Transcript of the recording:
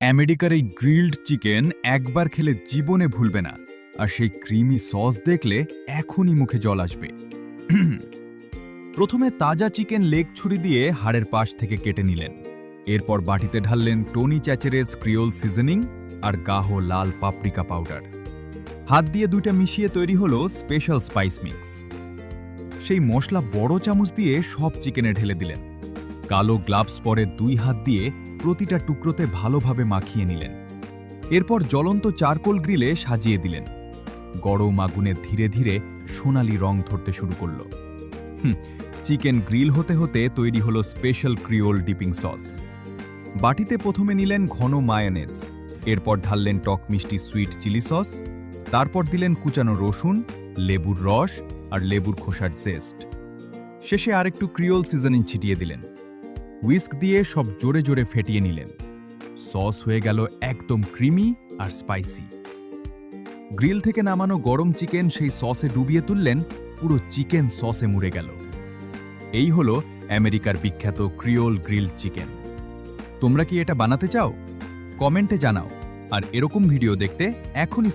আমেরিকার এই grilled chicken একবার খেলে জীবনে ভুলবে না, আর সেই ক্রিমি সস দেখলে এখনই মুখে জল আসবে। প্রথমে তাজা চিকেন লেগ ছুরি দিয়ে হাড়ের পাশ থেকে কেটে নিলেন। এরপর বাটিতে ঢাললেন টনি চ্যাচেরেস ক্রিওল সিজনিং আর গাঢ় লাল পাপরিকা পাউডার। হাত দিয়ে দুইটা মিশিয়ে তৈরি হলো স্পেশাল স্পাইস মিক্স। সেই মশলা বড় চামচ দিয়ে সব চিকেনে ঢেলে দিলেন। কালো গ্লাভস পরে 2 হাত দিয়ে প্রতিটা টুকরোতে ভালোভাবে মাখিয়ে নিলেন। এরপর জ্বলন্ত চারকোল গ্রিলে সাজিয়ে দিলেন। গরম আগুনে ধীরে ধীরে সোনালি রং ধরতে শুরু করল। চিকেন গ্রিল হতে হতে তৈরি হলো স্পেশাল ক্রিওল ডিপিং সস। বাটিতে প্রথমে নিলেন ঘন মায়োনেজ, এরপর ঢাললেন টক মিষ্টি সুইট চিলি সস, তারপর দিলেন কুচানো রসুন, লেবুর রস আর লেবুর খোসার জেস্ট। শেষে আরেকটু ক্রিওল সিজনিং ছিটিয়ে দিলেন। হুইস্ক দিয়ে সব জোরে জোরে ফেটিয়ে নিলেন। সস হয়ে গেল একদম ক্রিমি আর স্পাইসি। গ্রিল থেকে নামানো গরম চিকেন সেই সসে ডুবিয়ে তুললেন, পুরো চিকেন সসে মুড়ে গেল। এই হলো আমেরিকার বিখ্যাত ক্রিওল গ্রিল চিকেন। তোমরা কি এটা বানাতে চাও? কমেন্টে জানাও। আর এরকম ভিডিও দেখতে এখনই